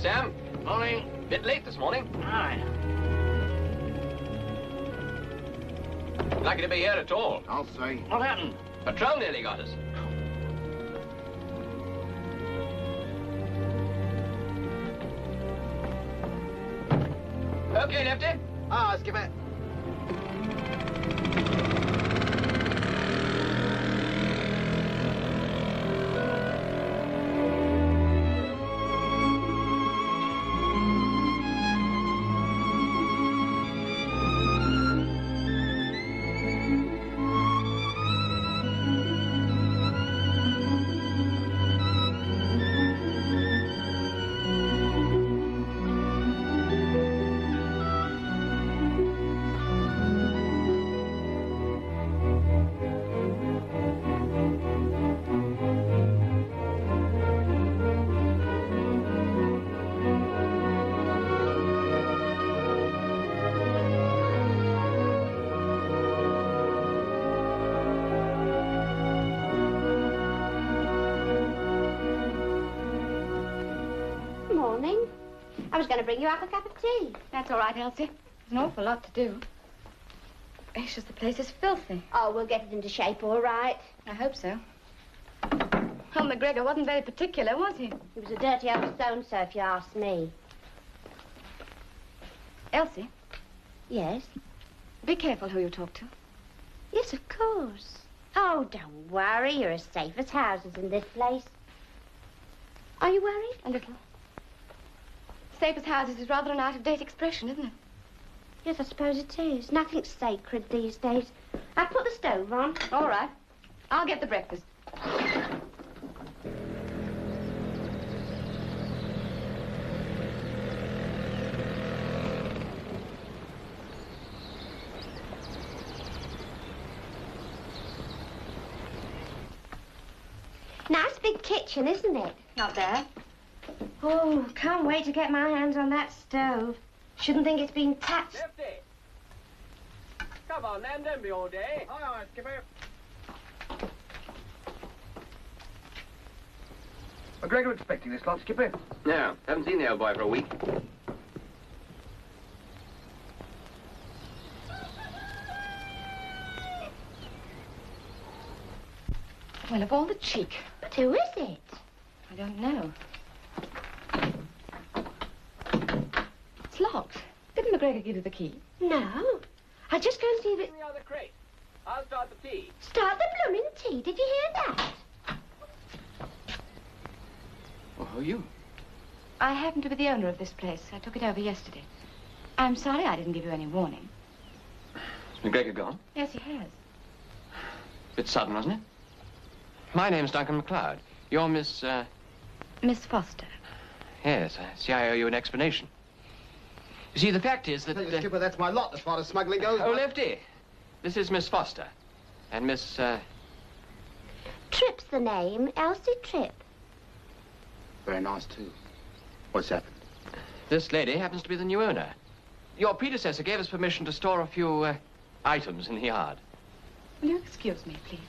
Morning, Sam. Morning. Bit late this morning. Aye. Lucky to be here at all. I'll say. What happened? Patrol nearly got us. Okay, Lefty. Ah, skip it. I was going to bring you up a cup of tea. That's all right, Elsie. There's an awful lot to do. Gracious, the place is filthy. Oh, we'll get it into shape, all right. I hope so. Well, McGregor wasn't very particular, was he? He was a dirty old so-and-so, if you ask me. Elsie? Yes? Be careful who you talk to. Yes, of course. Oh, don't worry. You're as safe as houses in this place. Are you worried? A little. Safe as houses is rather an out-of-date expression, isn't it? Yes, I suppose it is. Nothing's sacred these days. I'll put the stove on. All right. I'll get the breakfast. Nice big kitchen, isn't it? Not bad. Oh, can't wait to get my hands on that stove. Shouldn't think it's been touched. Lefty! Come on, then, don't be all day. Aye, skipper. McGregor expecting this lot, skipper? No, haven't seen the old boy for a week. Well, of all the cheek. But who is it? I don't know. It's locked. Didn't McGregor give you the key? No. I'll just go and see if it... The other crate. I'll start the tea. Start the blooming tea. Did you hear that? Well, who are you? I happen to be the owner of this place. I took it over yesterday. I'm sorry I didn't give you any warning. Is McGregor gone? Yes, he has. Bit sudden, wasn't it? My name's Duncan MacLeod. You're Miss, Miss Foster. Yes, I see I owe you an explanation. You see, the fact is that... Skipper, that's my lot as far as smuggling goes. Oh, Lefty. This is Miss Foster. And Miss, Tripp's the name. Elsie Tripp. Very nice, too. What's happened? This lady happens to be the new owner. Your predecessor gave us permission to store a few, items in the yard. Will you excuse me, please?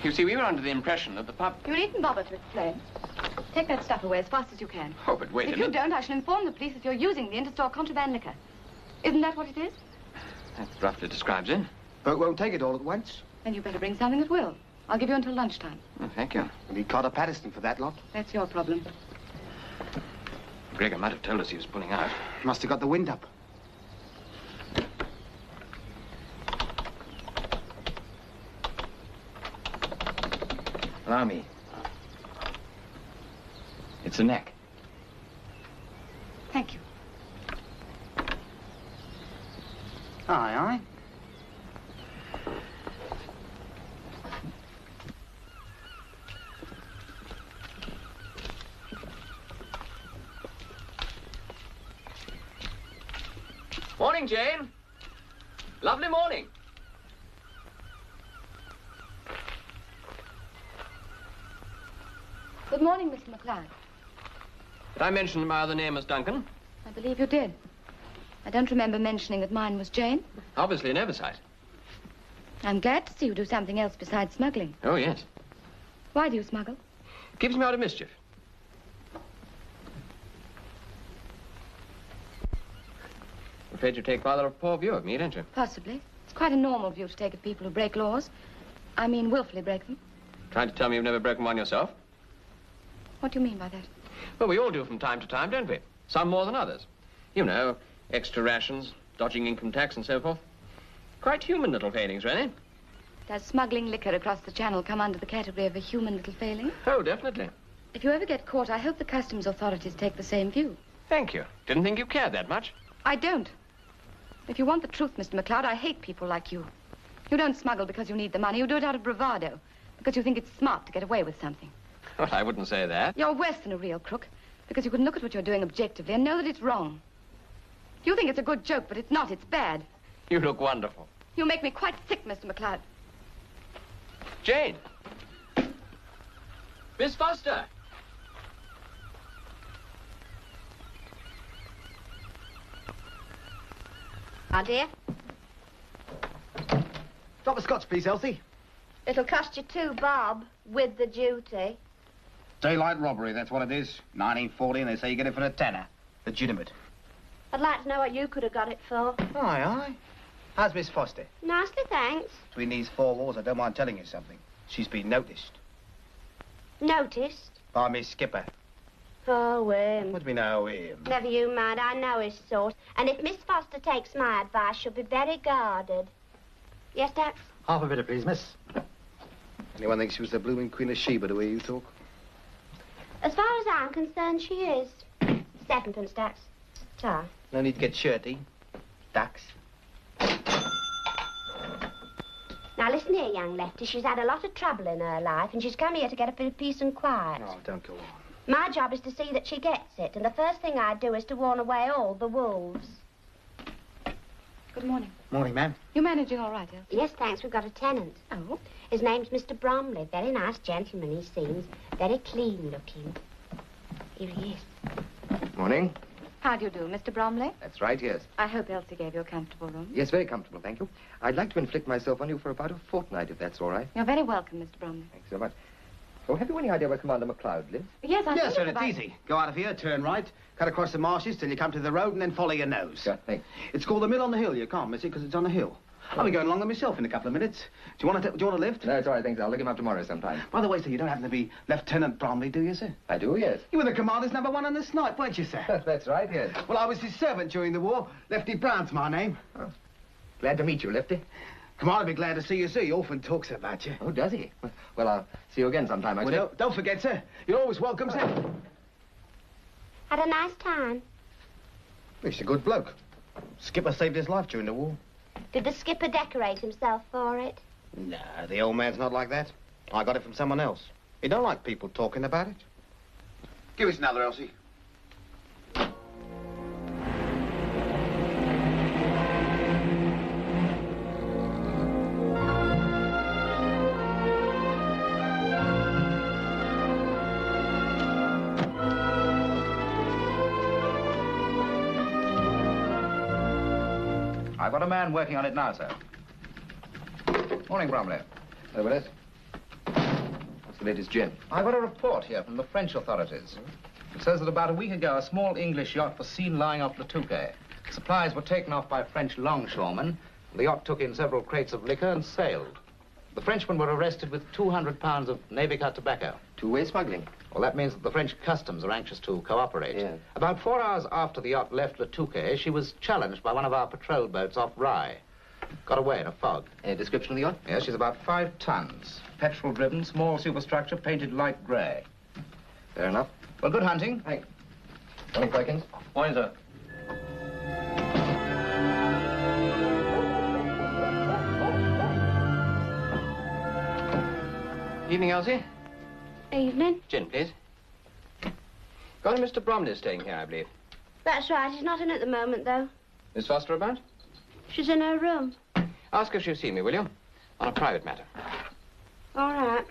You see, we were under the impression that the pub... You needn't bother to explain. Take that stuff away as fast as you can. Oh, but wait a If minute. you don't, I shall inform the police that you're using the inn to store contraband liquor. Isn't that what it is? That roughly describes it. But won't take it all at once. Then you better bring something that will. I'll give you until lunchtime. Oh, thank you. We need Carter Patterson for that lot. That's your problem. Gregor might have told us he was pulling out. Must have got the wind up. Allow me. It's the neck. Thank you. Aye, aye. Morning, Jane. Lovely morning. morning, Mr. McLeod. Did I mention my other name as Duncan? I believe you did. I don't remember mentioning that mine was Jane. Obviously an oversight. I'm glad to see you do something else besides smuggling. Oh, yes. Why do you smuggle? Keeps me out of mischief. I'm afraid you take rather a poor view of me, don't you? Possibly. It's quite a normal view to take of people who break laws. I mean, willfully break them. Trying to tell me you've never broken one yourself? What do you mean by that? Well, we all do from time to time, don't we? Some more than others. You know, extra rations, dodging income tax and so forth. Quite human little failings, really. Does smuggling liquor across the channel come under the category of a human little failing? Oh, definitely. If you ever get caught, I hope the customs authorities take the same view. Thank you. Didn't think you cared that much. I don't. If you want the truth, Mr. McLeod, I hate people like you. You don't smuggle because you need the money. You do it out of bravado, because you think it's smart to get away with something. Well, I wouldn't say that. You're worse than a real crook, because you can look at what you're doing objectively and know that it's wrong. You think it's a good joke, but it's not. It's bad. You look wonderful. You make me quite sick, Mr. McLeod. Jane! Miss Foster! Dear. Drop a scotch, please, Elsie. It'll cost you $2 bob with the duty. Daylight robbery, that's what it is. 1940, and they say you get it for a tenner. Legitimate. I'd like to know what you could have got it for. Aye, aye. How's Miss Foster? Nicely, thanks. Between these four walls, I don't mind telling you something. She's been noticed. Noticed? By Miss Skipper. Oh, him. What do we know him? Never you mind, I know his sort. And if Miss Foster takes my advice, she'll be very guarded. Yes, Dax? Half a bit, please, miss. Anyone thinks she was the blooming Queen of Sheba, the way you talk? As far as I'm concerned, she is. 7pence, Dax. Ta. No need to get shirty. Dax. Now, listen here, young lefty. She's had a lot of trouble in her life, and she's come here to get a bit of peace and quiet. Oh, don't go on. My job is to see that she gets it, and the first thing I do is to warn away all the wolves. Good morning. Morning, ma'am. You managing all right, Elsie? Yes, thanks. We've got a tenant. Oh? His name's Mr. Bromley. Very nice gentleman, he seems. Very clean looking. Here he is. Morning. How do you do, Mr. Bromley? That's right, yes. I hope Elsie gave you a comfortable room. Yes, very comfortable, thank you. I'd like to inflict myself on you for about a fortnight, if that's all right. You're very welcome, Mr. Bromley. Thanks so much. Oh, have you any idea where Commander McLeod lives? Yes, I Yes, think sir, it's easy. Go out of here, turn right, cut across the marshes till you come to the road, and then follow your nose. Sure, thanks. It's called the Mill on the Hill. You can't miss it because it's on a hill. I'll be going along there myself in a couple of minutes. Do you want a lift? No, it's all right, thanks. I'll look him up tomorrow sometime. By the way, sir, you don't happen to be Lieutenant Bromley, do you, sir? I do, yes. You were the commander's #1 on the snipe, weren't you, sir? That's right, yes. Well, I was his servant during the war. Lefty Brown's my name. Oh. Glad to meet you, Lefty. Commander be glad to see you, sir. He often talks about you. Oh, does he? Well, I'll see you again sometime, I Well, expect. don't forget, sir. You're always welcome, sir. Had a nice time. He's a good bloke. Skipper saved his life during the war. Did the skipper decorate himself for it? No, the old man's not like that. I got it from someone else. He don't like people talking about it. Give us another, Elsie. I've got a man working on it now, sir. Morning, Bromley. Hello, Willis. What's the latest gin? I've got a report here from the French authorities. It says that about a week ago, a small English yacht was seen lying off Le Touquet. Supplies were taken off by French longshoremen. The yacht took in several crates of liquor and sailed. The Frenchmen were arrested with 200 pounds of Navy cut tobacco. Two-way smuggling. Well, that means that the French customs are anxious to cooperate. Yeah. About 4 hours after the yacht left Le Touquet, she was challenged by one of our patrol boats off Rye. Got away in a fog. Any description of the yacht? Yes, she's about 5 tons. Petrol-driven, small superstructure, painted light grey. Fair enough. Well, good hunting. Thanks. Morning, Perkins. Morning, sir. Evening, Elsie. Evening. Gin, please. Got a Mr. Bromley staying here, I believe. That's right. She's not in at the moment, though. Miss Foster about? She's in her room. Ask if she'll see me, will you? On a private matter. All right.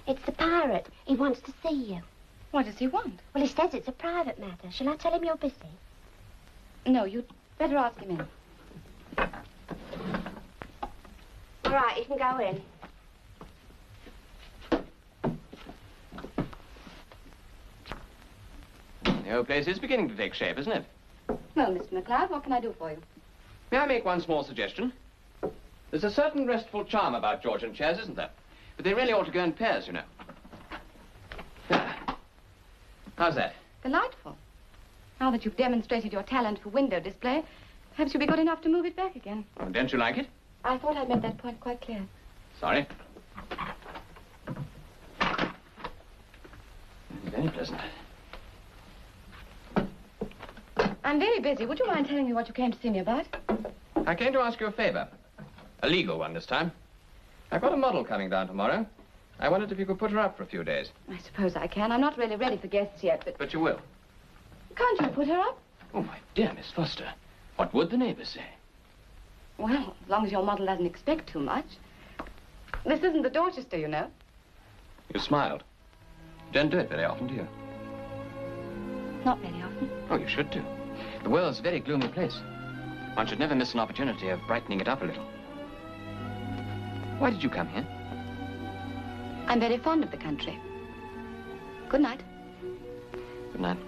It's the pirate. He wants to see you. What does he want? Well, he says it's a private matter. Shall I tell him you're busy? No, you'd better ask him in. All right, you can go in. The whole place is beginning to take shape, isn't it? Well, Mr. McLeod, what can I do for you? May I make one small suggestion? There's a certain restful charm about Georgian chairs, isn't there? But they really ought to go in pairs, you know. There. How's that? Delightful. Now that you've demonstrated your talent for window display, perhaps you'll be good enough to move it back again. Oh, don't you like it? I thought I'd made that point quite clear. Sorry. Very pleasant. I'm very busy. Would you mind telling me what you came to see me about? I came to ask you a favor. A legal one this time. I've got a model coming down tomorrow. I wondered if you could put her up for a few days. I suppose I can. I'm not really ready for guests yet, but... But you will. Can't you put her up? Oh, my dear Miss Foster. What would the neighbors say? Well, as long as your model doesn't expect too much. This isn't the Dorchester, you know. You smiled. You don't do it very often, do you? Not very often. Oh, you should do. The world's a very gloomy place. One should never miss an opportunity of brightening it up a little. Why did you come here? I'm very fond of the country. Good night. Good night.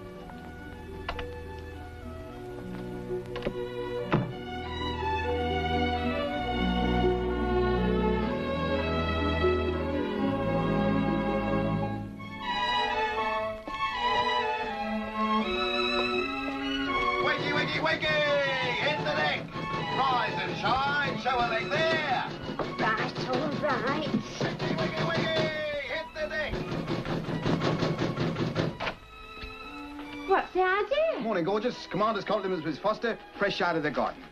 Wakey, wakey, wakey! Hit the deck! Rise and shine, show a leg there! Right, all right. Wakey, wakey, wakey! Hit the deck! What's the idea? Morning, gorgeous. Commander's compliments, Miss Foster. Fresh out of the garden.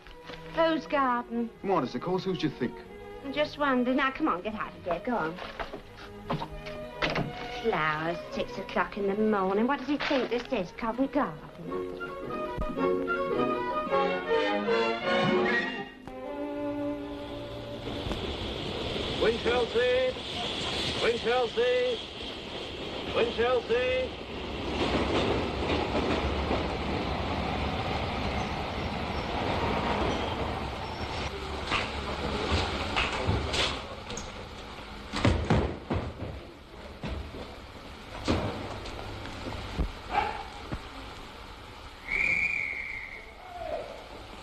Whose garden? Commander's, of course. Who do you think? I just wondered. Now, come on, get out of here. Go on. Flowers, 6 o'clock in the morning. What does he think this is? Covent Garden? Win Chelsea! Win Chelsea! Win Chelsea!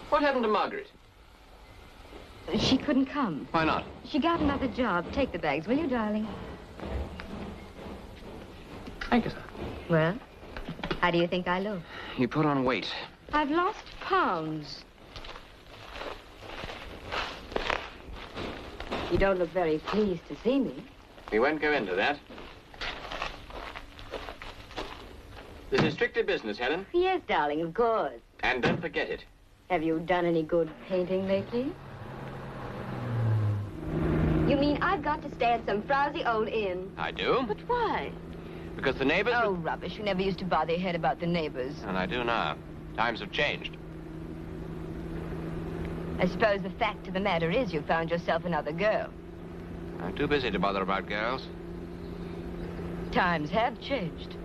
What happened to Margaret? She couldn't come. Why not? She got another job. Take the bags, will you, darling? Thank you, sir. Well, how do you think I look? You put on weight. I've lost pounds. You don't look very pleased to see me. We won't go into that. This is strictly business, Helen. Yes, darling, of course. And don't forget it. Have you done any good painting lately? You mean I've got to stay at some frowsy old inn? I do. But why? Because the neighbors... Oh, rubbish. You never used to bother your head about the neighbors. And I do now. Times have changed. I suppose the fact of the matter is you found yourself another girl. I'm too busy to bother about girls. Times have changed.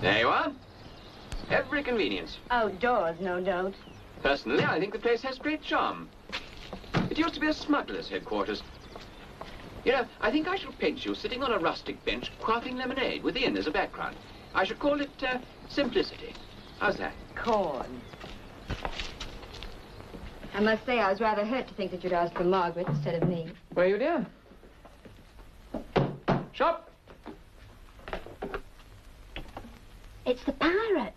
There you are. Every convenience. Outdoors, no doubt. Personally, I think the place has great charm. It used to be a smuggler's headquarters. You know, I think I shall paint you sitting on a rustic bench quaffing lemonade with the inn as a background. I should call it simplicity. How's that? Corn. I must say I was rather hurt to think that you'd asked for Margaret instead of me. Where are you, dear? Shop. It's the pirate.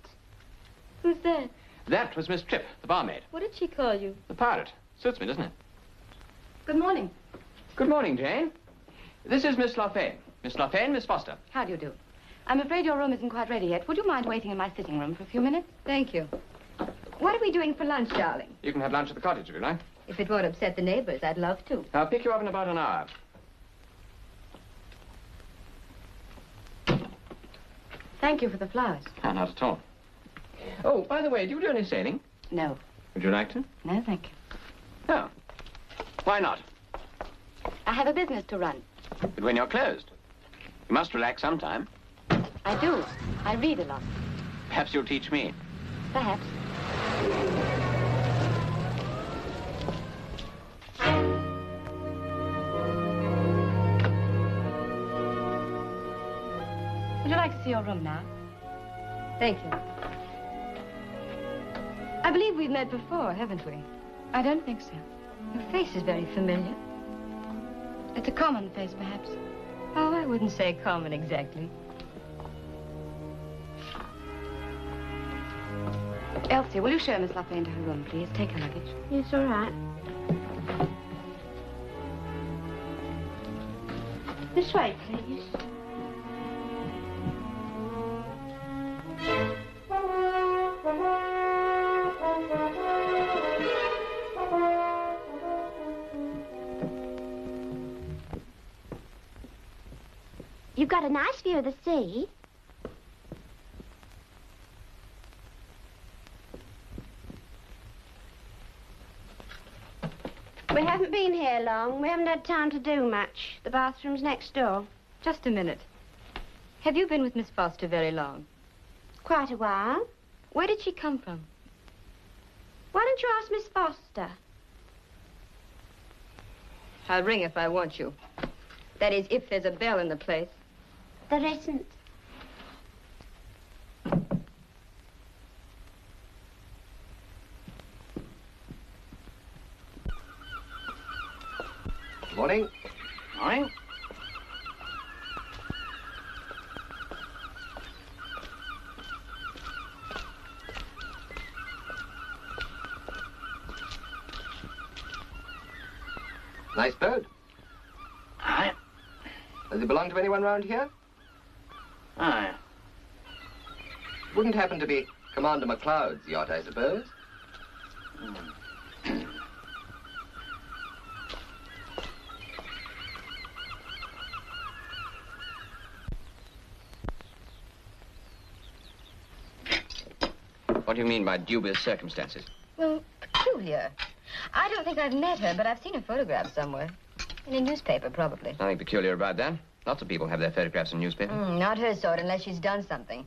Who's that? That was Miss Tripp, the barmaid. What did she call you? The pirate. Suits me, doesn't it? Good morning. Good morning, Jane. This is Miss Lafayne. Miss Lafayne, Miss Foster. How do you do? I'm afraid your room isn't quite ready yet. Would you mind waiting in my sitting room for a few minutes? Thank you. What are we doing for lunch, darling? You can have lunch at the cottage if you like. If it won't upset the neighbors, I'd love to. I'll pick you up in about an hour. Thank you for the flowers. Oh, not at all. Oh, by the way, do you do any sailing? No. Would you like to? No, thank you. Oh. Why not? I have a business to run. But when you're closed, you must relax sometime. I do. I read a lot. Perhaps you'll teach me. Perhaps. Would you like to see your room now? Thank you. I believe we've met before, haven't we? I don't think so. Your face is very familiar. It's a common face, perhaps. Oh, I wouldn't say common exactly. Elsie, will you show Miss Loveday into her room, please? Take her luggage. Yes, all right. This way, please. You've got a nice view of the sea. We haven't been here long. We haven't had time to do much. The bathroom's next door. Just a minute. Have you been with Miss Foster very long? Quite a while. Where did she come from? Why don't you ask Miss Foster? I'll ring if I want you. That is, if there's a bell in the place. There isn't. Morning. Morning. Nice boat. Aye. Does it belong to anyone round here? Aye. Wouldn't happen to be Commander MacLeod's yacht, I suppose? What do you mean by dubious circumstances? Well, peculiar. I don't think I've met her, but I've seen her photograph somewhere. In a newspaper, probably. Nothing peculiar about that. Lots of people have their photographs in newspapers. Not her sort, unless she's done something.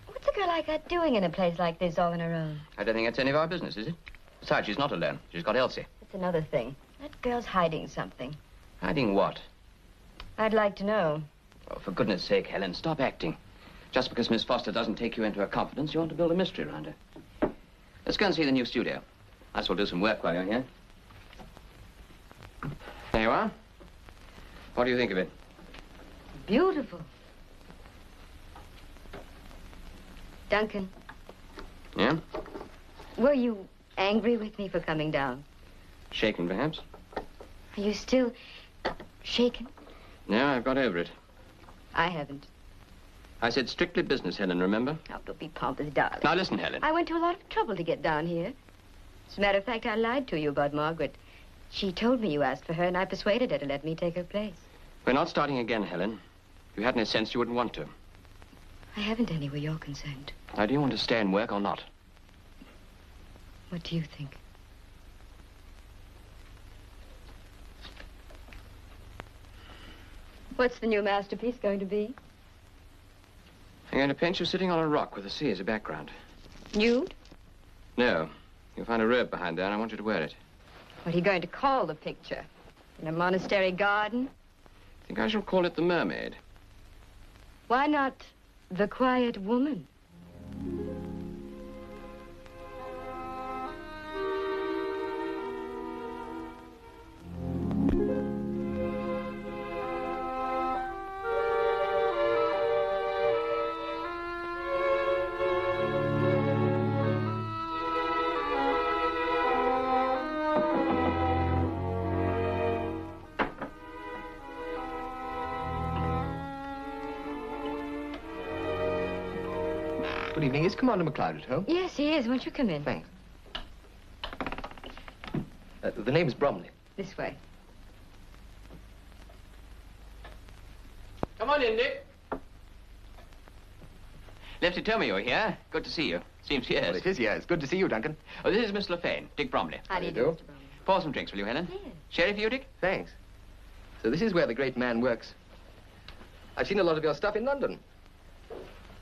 What's a girl like that doing in a place like this all on her own? I don't think that's any of our business, is it? Besides, she's not alone. She's got Elsie. That's another thing. That girl's hiding something. Hiding what? I'd like to know. Oh, for goodness sake, Helen, stop acting. Just because Miss Foster doesn't take you into her confidence, you want to build a mystery around her. Let's go and see the new studio. Might as well do some work while you're here. There you are. What do you think of it? Beautiful. Duncan. Yeah? Were you angry with me for coming down? Shaken, perhaps? Are you still shaken? No, I've got over it. I haven't. I said strictly business, Helen, remember? Oh, don't be pompous, darling. Now, listen, Helen. I went to a lot of trouble to get down here. As a matter of fact, I lied to you about Margaret. She told me you asked for her, and I persuaded her to let me take her place. We're not starting again, Helen. If you had any sense, you wouldn't want to. I haven't any where you're concerned. Now, do you want to stay and work or not? What do you think? What's the new masterpiece going to be? I'm going to paint you sitting on a rock with the sea as a background. Nude? No. You'll find a robe behind there, and I want you to wear it. What are you going to call the picture? In a monastery garden? I think I shall call it The Mermaid. Why not The Quiet Woman? Good evening. Is Commander MacLeod at home? Yes, he is. Won't you come in? Thanks. The name's Bromley. This way. Come on in, Nick. Lefty told me you were here. Good to see you. Seems years. Well, it is, yes. Good to see you, Duncan. Oh, this is Miss LaFane, Dick Bromley. How do you do, do? Mr. Bromley? Pour some drinks, will you, Helen? Yes. Sherry for you, Dick? Thanks. So this is where the great man works. I've seen a lot of your stuff in London.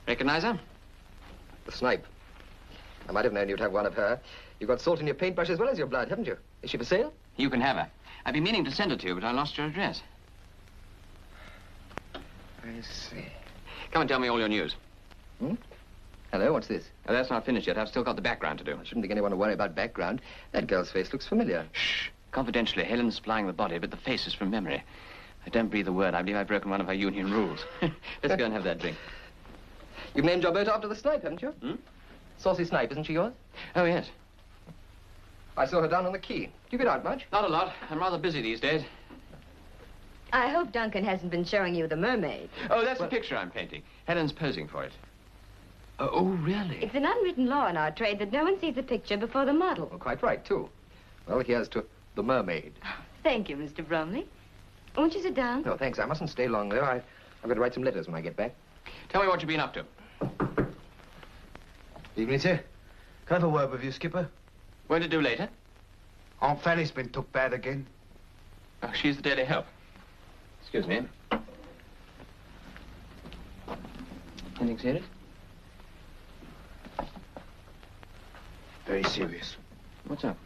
Recognize her? The snipe. I might have known you'd have one of her. You've got salt in your paintbrush as well as your blood, haven't you? Is she for sale? You can have her. I've been meaning to send her to you, but I lost your address. I see. Come and tell me all your news. Hmm? Hello, what's this? Oh, that's not finished yet. I've still got the background to do. I shouldn't think anyone to worry about background. That girl's face looks familiar. Shh. Confidentially, Helen's supplying the body, but the face is from memory. I don't breathe a word. I believe I've broken one of her union rules. Let's go and have that drink. You've named your boat after the snipe, haven't you? Hmm? Saucy Snipe, isn't she yours? Oh, yes. I saw her down on the quay. Do you get out much? Not a lot. I'm rather busy these days. I hope Duncan hasn't been showing you the mermaid. Oh, that's a picture I'm painting. Helen's posing for it. Oh, really? It's an unwritten law in our trade that no one sees the picture before the model. Well, quite right, too. Well, here's to the mermaid. Thank you, Mr. Bromley. Won't you sit down? No, thanks. I mustn't stay long, though. I've got to write some letters when I get back. Tell me what you've been up to. Evening, sir. Can I have a word with you, Skipper? Won't it do later? Aunt Fanny's been took bad again. Oh, she's the daily help. Excuse me. Anything serious? Very serious. What's up?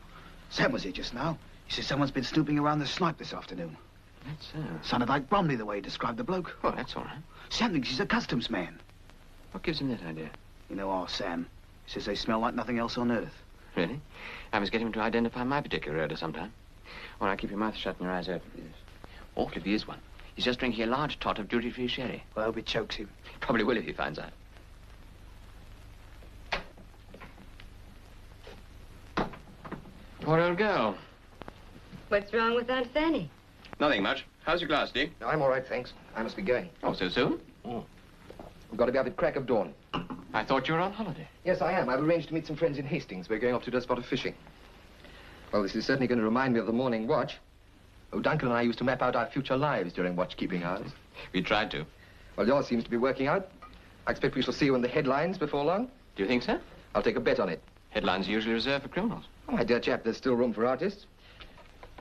Sam was here just now. He says someone's been snooping around the snipe this afternoon. That's so. Sounded like Bromley the way he described the bloke. Oh, that's all right. Sam thinks he's a customs man. What gives him that idea? You know our Sam. He says they smell like nothing else on earth. Really? I must get him to identify my particular odor sometime. All right, keep your mouth shut and your eyes open. Yes. Awful if he is one. He's just drinking a large tot of duty-free sherry. Well, I hope it chokes him. Probably will if he finds out. Poor old girl. What's wrong with Aunt Fanny? Nothing much. How's your glass, Dick? No, I'm all right, thanks. I must be going. Oh, so soon? We've got to be up at crack of dawn. I thought you were on holiday. Yes, I am. I've arranged to meet some friends in Hastings. We're going off to do a spot of fishing. Well, this is certainly going to remind me of the morning watch. Oh, Duncan and I used to map out our future lives during watch-keeping hours. We tried to. Well, yours seems to be working out. I expect we shall see you in the headlines before long. Do you think so? I'll take a bet on it. Headlines are usually reserved for criminals. Oh, my dear chap, there's still room for artists.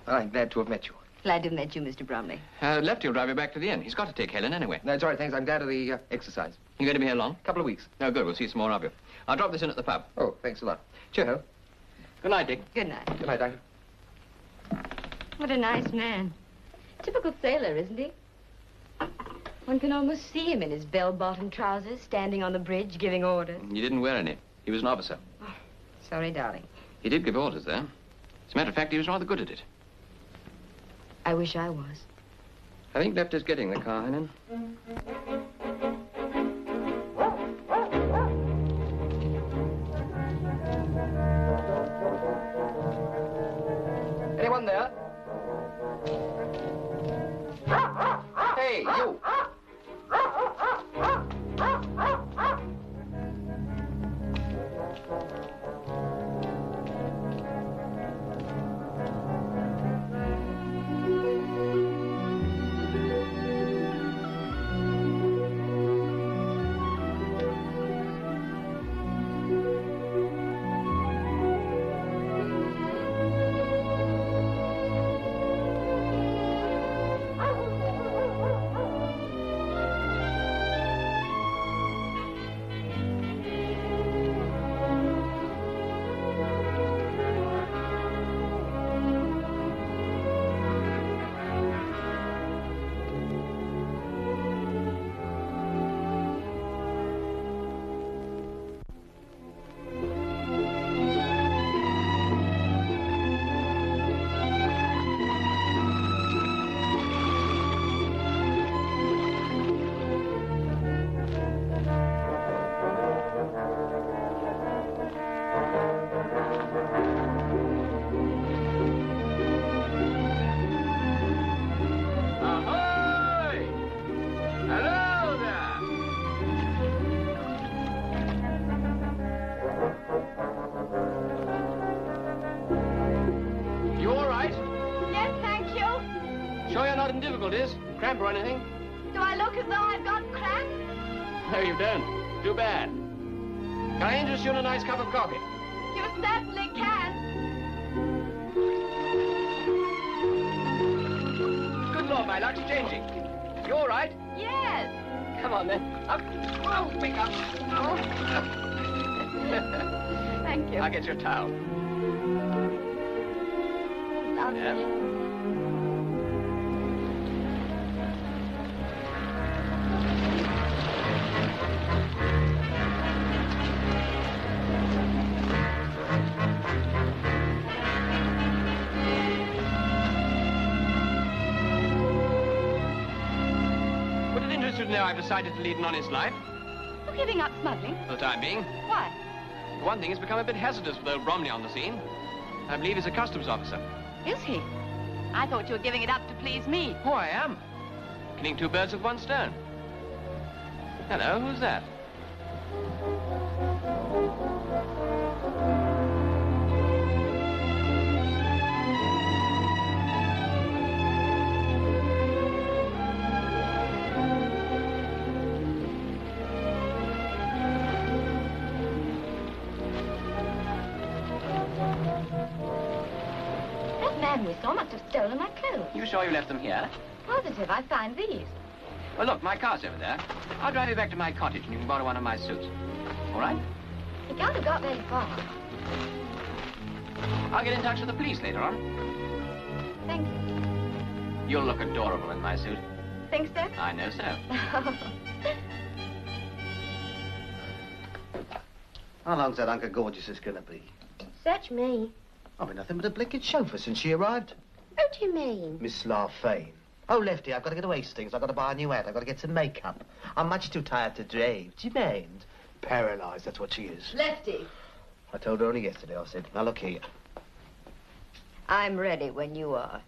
I'm glad to have met you. Glad to have met you, Mr. Bromley. Lefty will drive you back to the inn. He's got to take Helen anyway. No, it's all right, thanks. I'm glad of the exercise. You going to be here long? Couple of weeks. No, good. We'll see some more of you. I'll drop this in at the pub. Oh, thanks a lot. Cheerio. Good night, Dick. Good night. Good night, Duncan. What a nice man. Typical sailor, isn't he? One can almost see him in his bell-bottom trousers, standing on the bridge, giving orders. He didn't wear any. He was an officer. Oh, sorry, darling. He did give orders, though. As a matter of fact, he was rather good at it. I wish I was. I think Lefty's getting the car, Helen. Anyone there? Hey, you! Cramp or anything? Do I look as though I've got cramp? No, you don't. Too bad. Can I interest you in a nice cup of coffee? You certainly can. Good Lord, my luck's changing. You all right? Yes. Come on, then. Up. Oh, pick up. Oh. Thank you. I'll get your towel. Lovely. Yeah. Would it interest you to know I've decided to lead an honest life? You're giving up smuggling? For the time being. Why? For one thing, it's become a bit hazardous with old Bromley on the scene. I believe he's a customs officer. Is he? I thought you were giving it up to please me. Oh, I am. Killing two birds with one stone. Hello, who's that? That man we saw must have stolen my clothes. You sure you left them here? Positive, I find these. Well, look, my car's over there. I'll drive you back to my cottage and you can borrow one of my suits. All right? You can't have got very far. I'll get in touch with the police later on. Thank you. You'll look adorable in my suit. Think so? I know so. How long's that Uncle Gorgeous going to be? Search me. I've been nothing but a blinking chauffeur since she arrived. What do you mean? Miss Larfane. Oh, Lefty, I've got to get to Hastings. I've got to buy a new hat. I've got to get some makeup. I'm much too tired to drive. Do you mind? Paralyzed, that's what she is. Lefty, I told her only yesterday. I said, now look here. I'm ready when you are.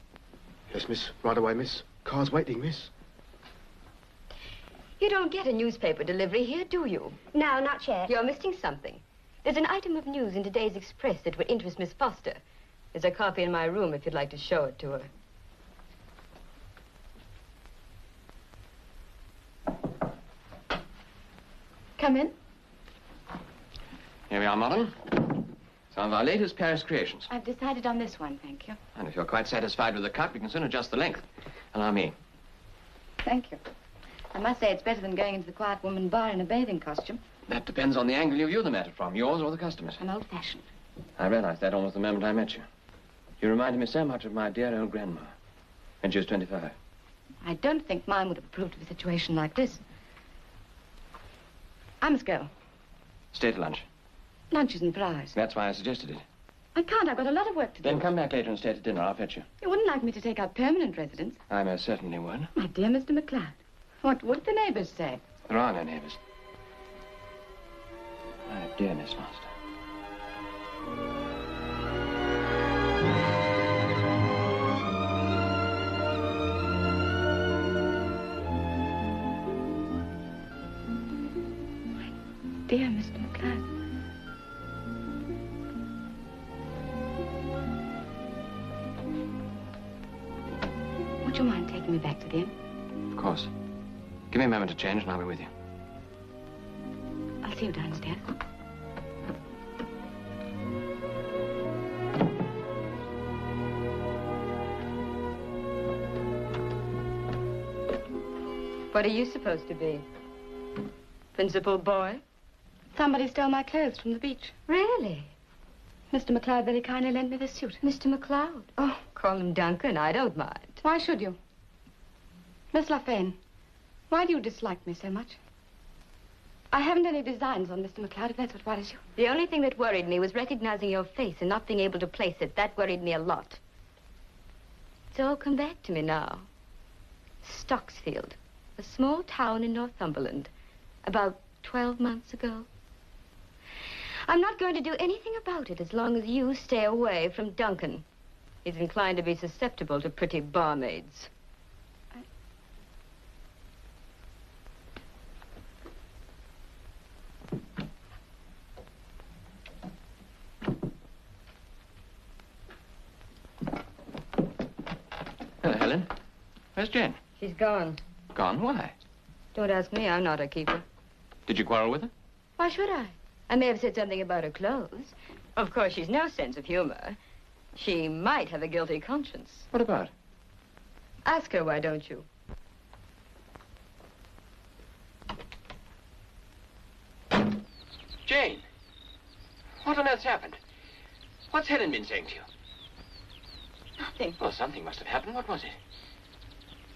Yes, miss. Right away, miss. Car's waiting, miss. You don't get a newspaper delivery here, do you? No, not yet. You're missing something. There's an item of news in today's Express that would interest Miss Foster. There's a copy in my room if you'd like to show it to her. Come in. Here we are, Madam. Some of our latest Paris creations. I've decided on this one, thank you. And if you're quite satisfied with the cut, we can soon adjust the length. Allow me. Thank you. I must say it's better than going into the Quiet Woman bar in a bathing costume. That depends on the angle you view the matter from, yours or the customer's. I'm old-fashioned. I realized that almost the moment I met you. You reminded me so much of my dear old grandma when she was 25. I don't think mine would have approved of a situation like this. I must go. Stay to lunch. Lunches and fries. That's why I suggested it. I can't. I've got a lot of work to do. Then come back later and stay to dinner. I'll fetch you. You wouldn't like me to take up permanent residence. I most certainly would. My dear Mr. McLeod, what would the neighbors say? There are no neighbors. My dear Miss Foster. Dear Mr. McLeod. Would you mind taking me back to the inn? Of course. Give me a moment to change and I'll be with you. I'll see you downstairs. What are you supposed to be? Principal boy? Somebody stole my clothes from the beach. Really? Mr. McLeod very kindly lent me this suit. Mr. McLeod? Oh, call him Duncan. I don't mind. Why should you? Miss Lafayne, why do you dislike me so much? I haven't any designs on Mr. McLeod, if that's what worries you. The only thing that worried me was recognizing your face and not being able to place it. That worried me a lot. It's all come back to me now. Stocksfield, a small town in Northumberland, about 12 months ago. I'm not going to do anything about it as long as you stay away from Duncan. He's inclined to be susceptible to pretty barmaids. Hello, Helen. Where's Jane? She's gone. Gone? Why? Don't ask me. I'm not a keeper. Did you quarrel with her? Why should I? I may have said something about her clothes. Of course, she's no sense of humor. She might have a guilty conscience. What about? Ask her, why don't you? Jane, what on earth's happened? What's Helen been saying to you? Nothing. Well, something must have happened. What was it?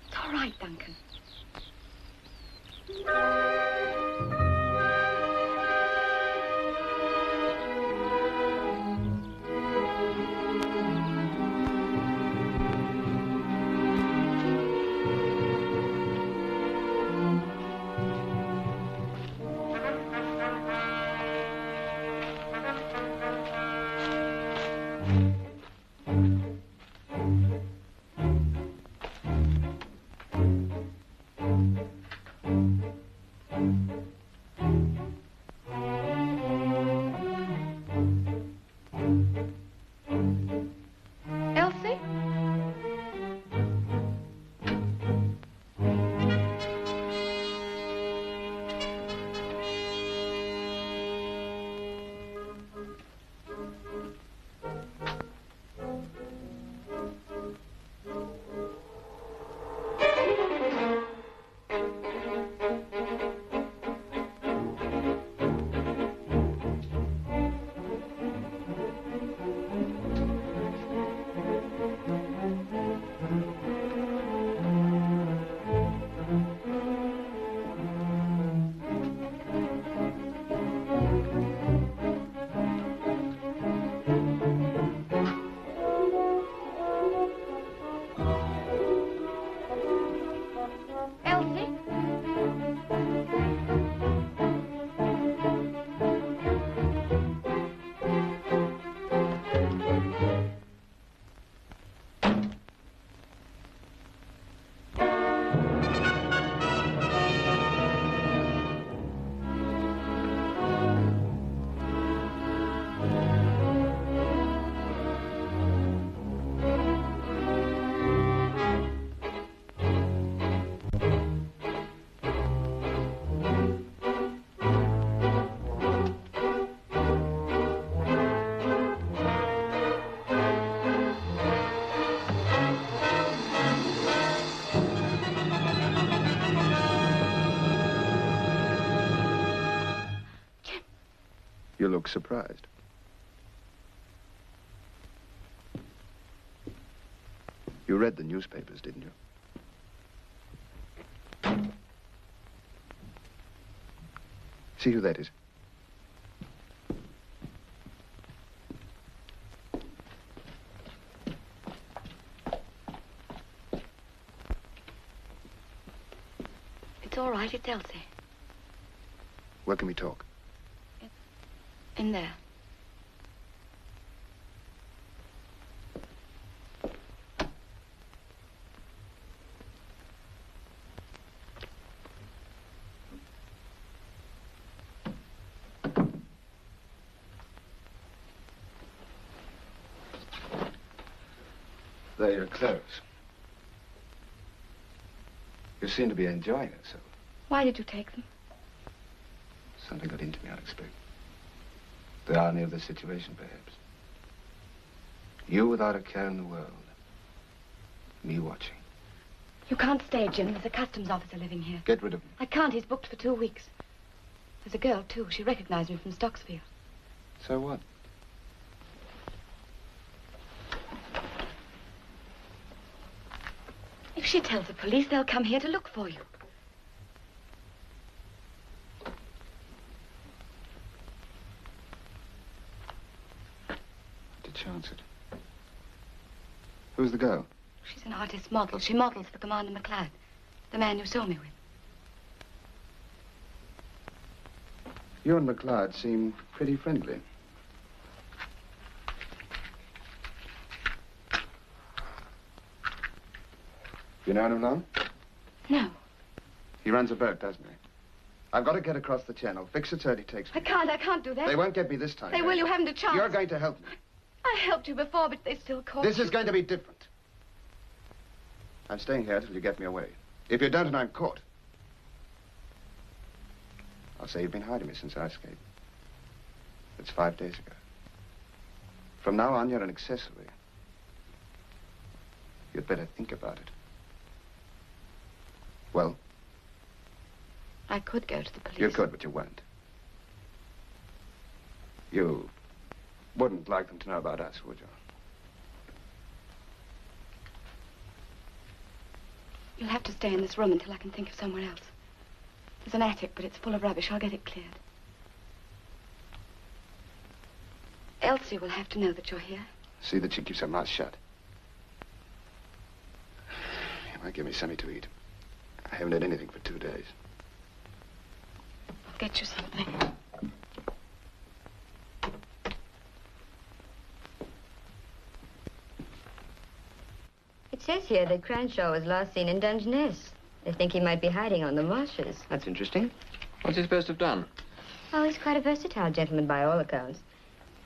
It's all right, Duncan. You look surprised. You read the newspapers, didn't you? See who that is? It's all right, it's Elsie. Where can we talk? In there. They're your clothes. You seem to be enjoying yourself. Why did you take them? Something got into me unexpected. The irony of the situation, perhaps. You without a care in the world. Me watching. You can't stay, Jim. There's a customs officer living here. Get rid of him. I can't. He's booked for 2 weeks. There's a girl, too. She recognized me from Stocksfield. So what? If she tells the police, they'll come here to look for you. To chance it. Who's the girl? She's an artist model. She models for Commander McLeod, the man you saw me with. You and McLeod seem pretty friendly. You know him long? No. He runs a boat, doesn't he? I've got to get across the channel. Fix it so he takes me. I can't do that. They won't get me this time. They will. You haven't a chance. You're going to help me. I helped you before, but they still caught This you. is going to be different. I'm staying here till you get me away. If you don't and I'm caught, I'll say you've been hiding me since I escaped. It's 5 days ago. From now on, you're an accessory. You'd better think about it. Well? I could go to the police. You could, but you won't. You wouldn't like them to know about us, would you? You'll have to stay in this room until I can think of somewhere else. There's an attic, but it's full of rubbish. I'll get it cleared. Elsie will have to know that you're here. See that she keeps her mouth shut. You might give me something to eat. I haven't had anything for 2 days. I'll get you something. It says here that Cranshaw was last seen in Dungeness. They think he might be hiding on the marshes. That's interesting. What's he supposed to have done? Oh, he's quite a versatile gentleman by all accounts.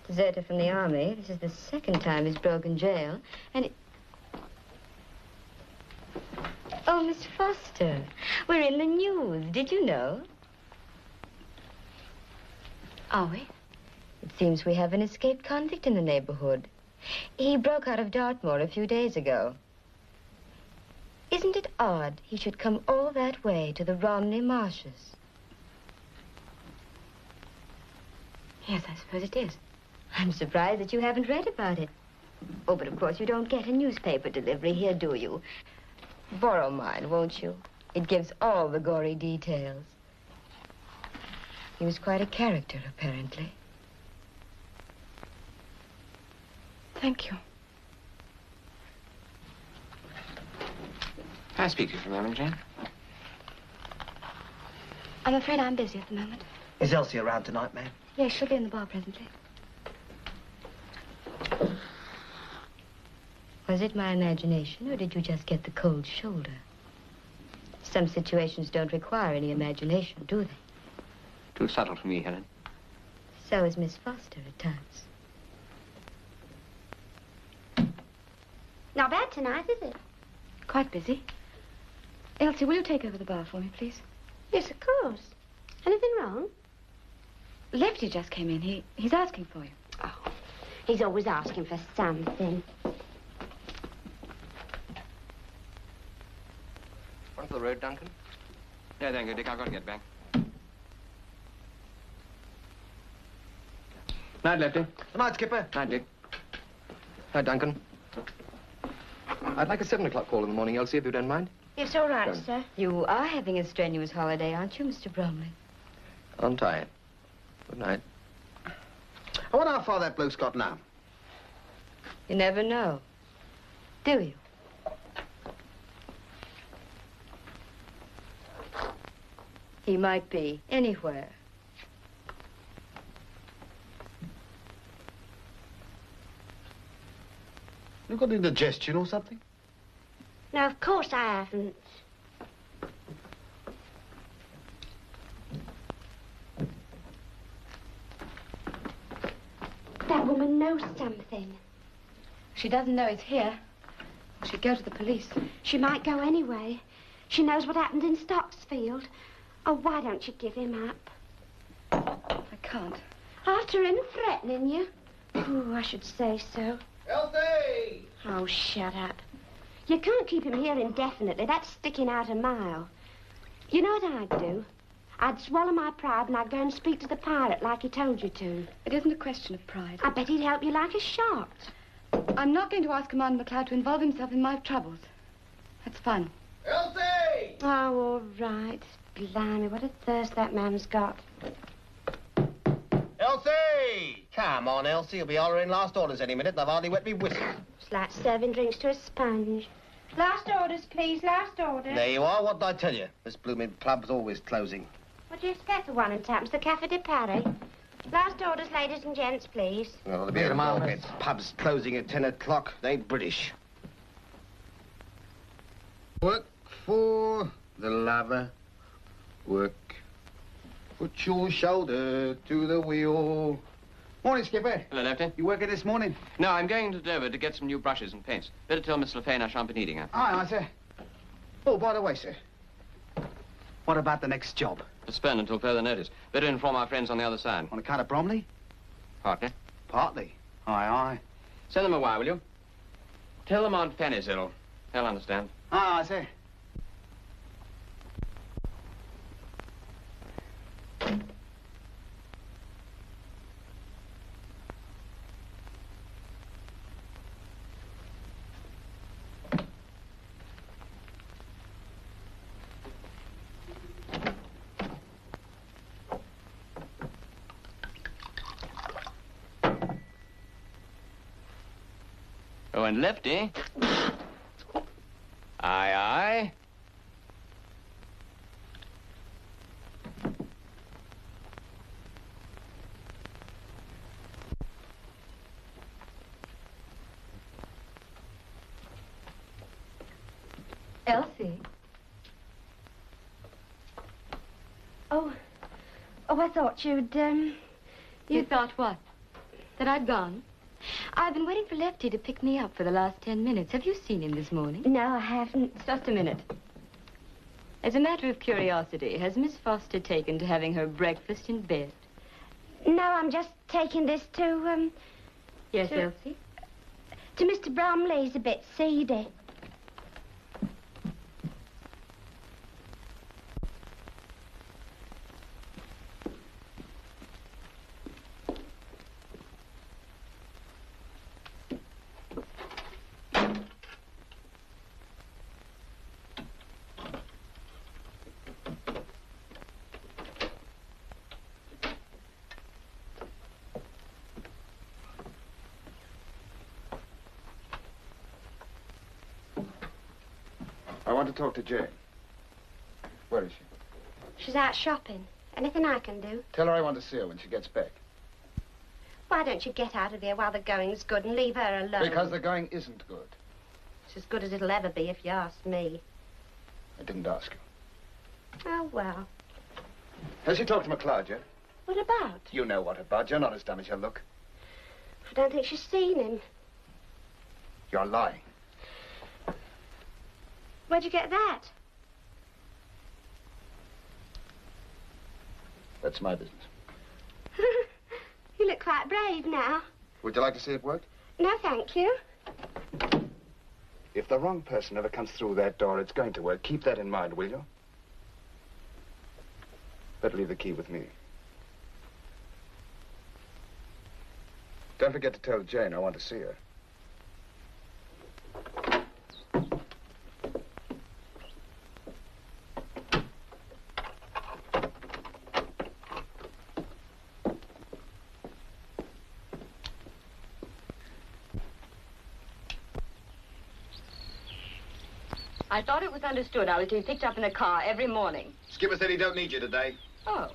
Deserter from the army. This is the second time he's broken jail. And Oh, Miss Foster, we're in the news. Did you know? Are we? It seems we have an escaped convict in the neighborhood. He broke out of Dartmoor a few days ago. Isn't it odd he should come all that way to the Romney marshes? Yes, I suppose it is. I'm surprised that you haven't read about it. Oh, but of course you don't get a newspaper delivery here, do you? Borrow mine, won't you? It gives all the gory details. He was quite a character, apparently. Thank you. Can I speak to you for a moment, Jane? I'm afraid I'm busy at the moment. Is Elsie around tonight, ma'am? Yes, she'll be in the bar presently. Was it my imagination, or did you just get the cold shoulder? Some situations don't require any imagination, do they? Too subtle for me, Helen. So is Miss Foster at times. Not bad tonight, is it? Quite busy. Elsie, will you take over the bar for me, please? Yes, of course. Anything wrong? Lefty just came in. He's asking for you. Oh, he's always asking for something. One for the road, Duncan? No, thank you, Dick. I've got to get back. Night, Lefty. Good night, Skipper. Night, Dick. Night, Duncan. I'd like a 7 o'clock call in the morning, Elsie, if you don't mind. Yes, all right, Go. sir. You are having a strenuous holiday, aren't you, Mr. Bromley? On time. Good night. I wonder how far that bloke's got now. You never know, do you? He might be anywhere. You got indigestion or something? No, of course I haven't. That woman knows something. She doesn't know he's here. She'd go to the police. She might go anyway. She knows what happened in Stocksfield. Oh, why don't you give him up? I can't. After him threatening you? Oh, I should say so. Elsie! Oh, shut up. You can't keep him here indefinitely. That's sticking out a mile. You know what I'd do? I'd swallow my pride and I'd go and speak to the pirate like he told you to. It isn't a question of pride. I bet he'd help you like a shot. I'm not going to ask Commander McLeod to involve himself in my troubles. That's fun. Elsie! Oh, all right. Blimey, what a thirst that man's got. Elsie! Come on, Elsie. You'll be ordering last orders any minute, and I've hardly wet me whistle. It's like serving drinks to a sponge. Last orders, please, last orders. There you are. What did I tell you? This blooming pub's always closing. What do you expect for one and twopence? The Cafe de Paris. Last orders, ladies and gents, please. Well, the market. Pub's closing at 10 o'clock. They ain't British. Work for the lover. Work. Put your shoulder to the wheel. Morning, Skipper. Hello, Lefty. You working this morning? No, I'm going to Dover to get some new brushes and paints. Better tell Miss LaFane I shan't be needing her. Aye, sir. Oh, by the way, sir. What about the next job? Suspend until further notice. Better inform our friends on the other side. On account of Bromley? Partly. Partly. Aye, aye. Send them a wire, will you? Tell them Aunt Fanny's ill. They'll understand. Aye, I say. Oh, and Lefty. Aye, aye. Elsie. Oh, I thought you'd, You thought what? That I'd gone? I've been waiting for Lefty to pick me up for the last 10 minutes. Have you seen him this morning? No, I haven't. Just a minute. As a matter of curiosity, has Miss Foster taken to having her breakfast in bed? No, I'm just taking this to, Yes, Elsie? to Mr. Bromley. He's a bit seedy. I want to talk to Jane. Where is she? She's out shopping. Anything I can do? Tell her I want to see her when she gets back. Why don't you get out of here while the going's good and leave her alone? Because the going isn't good. It's as good as it'll ever be, if you ask me. I didn't ask you. Oh, well. Has she talked to McLeod yet? What about? You know what about. You're not as dumb as you look. I don't think she's seen him. You're lying. Where'd you get that? That's my business. You look quite brave now. Would you like to see it work? No, thank you. If the wrong person ever comes through that door, it's going to work. Keep that in mind, will you? Better leave the key with me. Don't forget to tell Jane I want to see her. I thought it was understood I was to be picked up in a car every morning. Skipper said he don't need you today. Oh.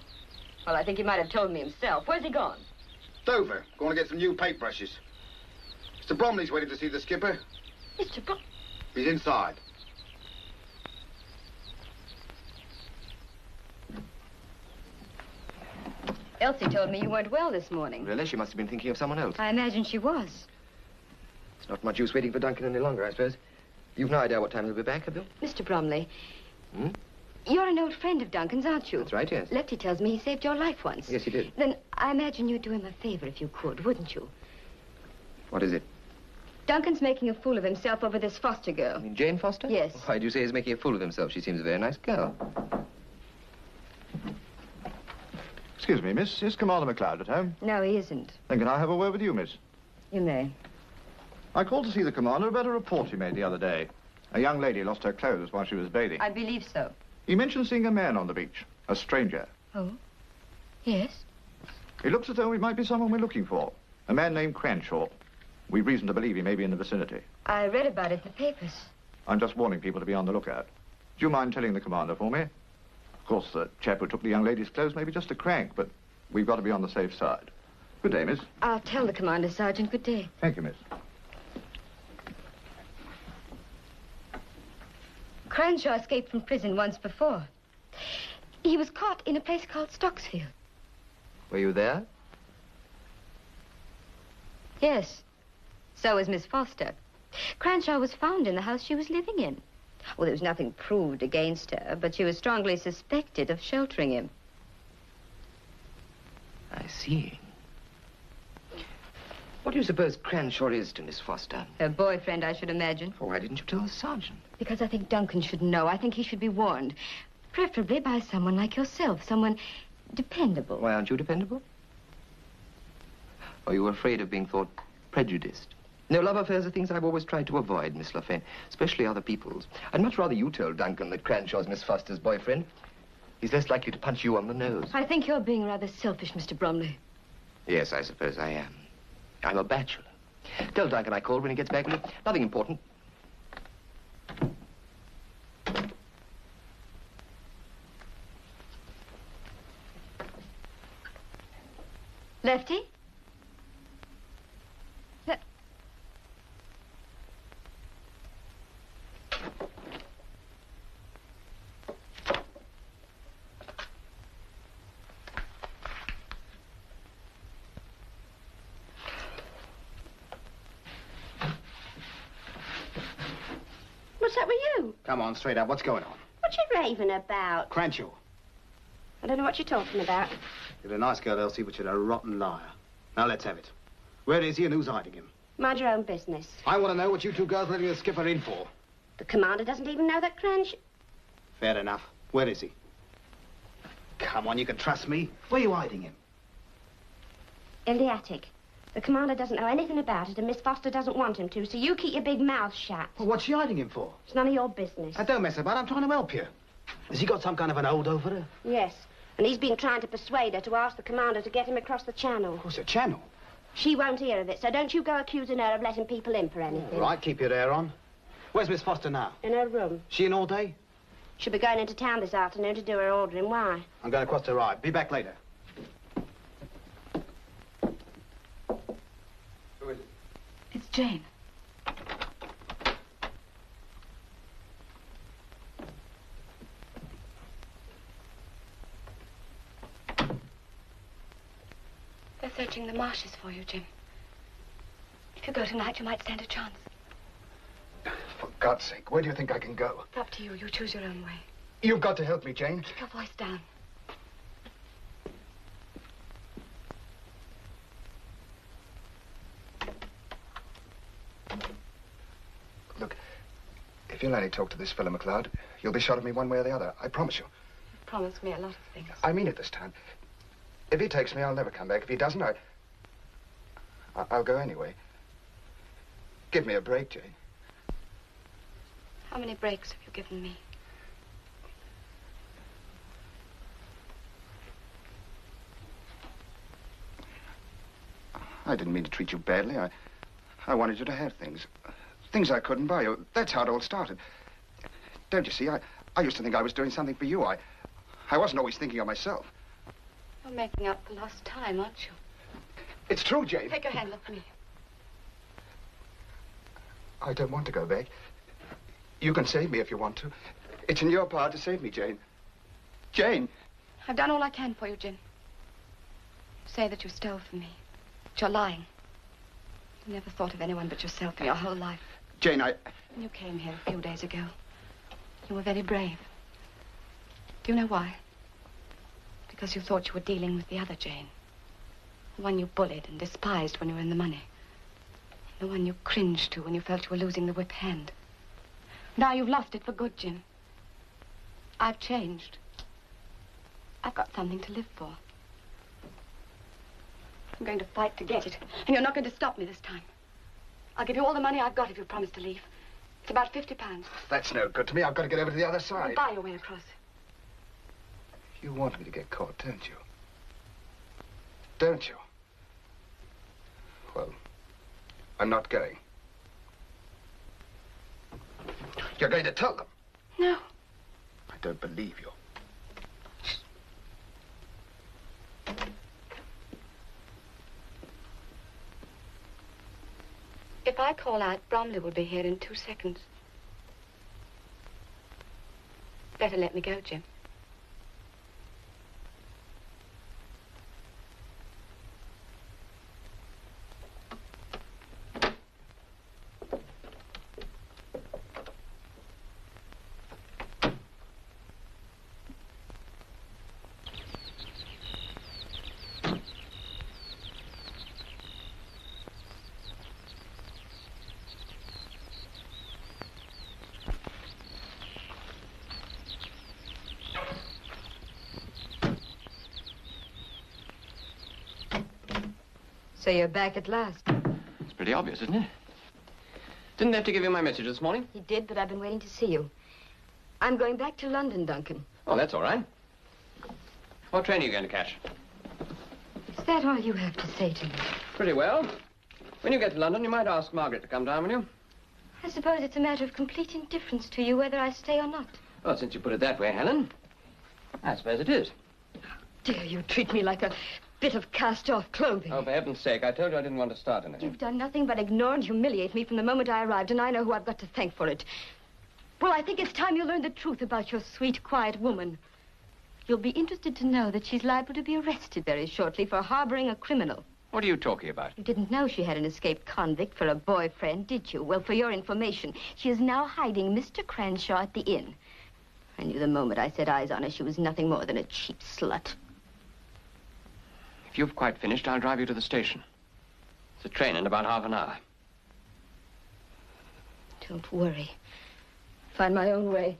Well, I think he might have told me himself. Where's he gone? Dover, going to get some new paintbrushes. Mr. Bromley's waiting to see the skipper. Mr. Brom... He's inside. Elsie told me you weren't well this morning. Really? She must have been thinking of someone else. I imagine she was. It's not much use waiting for Duncan any longer, I suppose. You've no idea what time he'll be back, have you? Mr. Bromley, Hmm? you're an old friend of Duncan's, aren't you? That's right, yes. Lefty tells me he saved your life once. Yes, he did. Then I imagine you'd do him a favor if you could, wouldn't you? What is it? Duncan's making a fool of himself over this Foster girl. You mean Jane Foster? Yes. Why do you say he's making a fool of himself? She seems a very nice girl. Excuse me, miss. Is Commander McLeod at home? No, he isn't. Then can I have a word with you, miss? You may. I called to see the commander about a report he made the other day. A young lady lost her clothes while she was bathing. I believe so. He mentioned seeing a man on the beach, a stranger. Oh? Yes? It looks as though it might be someone we're looking for. A man named Cranshaw. We've reason to believe he may be in the vicinity. I read about it in the papers. I'm just warning people to be on the lookout. Do you mind telling the commander for me? Of course, the chap who took the young lady's clothes may be just a crank, but we've got to be on the safe side. Good day, miss. I'll tell the commander, Sergeant. Good day. Thank you, miss. Cranshaw escaped from prison once before. He was caught in a place called Stocksfield. Were you there? Yes. So was Miss Foster. Cranshaw was found in the house she was living in. Well, there was nothing proved against her, but she was strongly suspected of sheltering him. I see. What do you suppose Cranshaw is to Miss Foster? Her boyfriend, I should imagine. Oh, why didn't you tell the sergeant? Because I think Duncan should know. I think he should be warned. Preferably by someone like yourself, someone dependable. Why aren't you dependable? Are you afraid of being thought prejudiced? No, love affairs are things I've always tried to avoid, Miss Lafayette, especially other people's. I'd much rather you told Duncan that Cranshaw's Miss Foster's boyfriend. He's less likely to punch you on the nose. I think you're being rather selfish, Mr. Bromley. Yes, I suppose I am. I'm a bachelor. Tell Duncan I called when he gets back, will you? Nothing important. Lefty? What's up with you? Come on, straight up. What's going on? What you raving about? Cranshaw. I don't know what you're talking about. You're a nice girl, Elsie, but you're a rotten liar. Now, let's have it. Where is he and who's hiding him? Mind your own business. I want to know what you two girls letting the skipper in for. The commander doesn't even know that Cranshaw... Fair enough. Where is he? Come on, you can trust me. Where are you hiding him? In the attic. The commander doesn't know anything about it, and Miss Foster doesn't want him to, so you keep your big mouth shut. Well, what's she hiding him for? It's none of your business. Now, don't mess about. I'm trying to help you. Has he got some kind of an hold over her? Yes, and he's been trying to persuade her to ask the commander to get him across the channel. What's a channel? She won't hear of it, so don't you go accusing her of letting people in for anything. All right, keep your hair on. Where's Miss Foster now? In her room. She in all day? She'll be going into town this afternoon to do her ordering. Why? I'm going across to ride. Be back later. Who is it? It's Jane. They're searching the marshes for you, Jim. If you go tonight, you might stand a chance. For God's sake, where do you think I can go? It's up to you. You choose your own way. You've got to help me, Jane. Keep your voice down. Look, if you'll only talk to this fellow McLeod, you'll be shot at me one way or the other. I promise you. You've promised me a lot of things. I mean it this time. If he takes me, I'll never come back. If he doesn't, I'll go anyway. Give me a break, Jane. How many breaks have you given me? I didn't mean to treat you badly. I wanted you to have things. Things I couldn't buy you. That's how it all started. Don't you see? I used to think I was doing something for you. I wasn't always thinking of myself. You're making up for lost time, aren't you? It's true, Jane. Take your hand, look at me. I don't want to go back. You can save me if you want to. It's in your power to save me, Jane. Jane! I've done all I can for you, Jim. Say that you stole from me. But you're lying. You never thought of anyone but yourself in your whole life. Jane, When you came here a few days ago, you were very brave. Do you know why? Because you thought you were dealing with the other Jane. The one you bullied and despised when you were in the money. The one you cringed to when you felt you were losing the whip hand. Now you've lost it for good, Jim. I've changed. I've got something to live for. I'm going to fight to get it, and you're not going to stop me this time. I'll give you all the money I've got if you promise to leave. It's about £50. that's no good to me. I've got to get over to the other You'll side. buy your way across. You want me to get caught, don't you? Don't you? Well, I'm not going. You're going to tell them? No. I don't believe you. If I call out, Bromley will be here in 2 seconds. Better let me go, Jim. So you're back at last. It's pretty obvious, isn't it? Didn't have to give you my message this morning? He did, but I've been waiting to see you. I'm going back to London, Duncan. Oh, that's all right. What train are you going to catch? Is that all you have to say to me? Pretty well. When you get to London, you might ask Margaret to come down, will you? I suppose it's a matter of complete indifference to you whether I stay or not. Well, since you put it that way, Helen, I suppose it is. Dare you treat me like a bit of cast-off clothing? Oh, for heaven's sake, I told you I didn't want to start anything. You've done nothing but ignore and humiliate me from the moment I arrived, and I know who I've got to thank for it. Well, I think it's time you learned the truth about your sweet, quiet woman. You'll be interested to know that she's liable to be arrested very shortly for harboring a criminal. What are you talking about? You didn't know she had an escaped convict for a boyfriend, did you? Well, for your information, she is now hiding Mr. Cranshaw at the inn. I knew the moment I set eyes on her she was nothing more than a cheap slut. If you've quite finished, I'll drive you to the station. It's a train in about half an hour. Don't worry. Find my own way.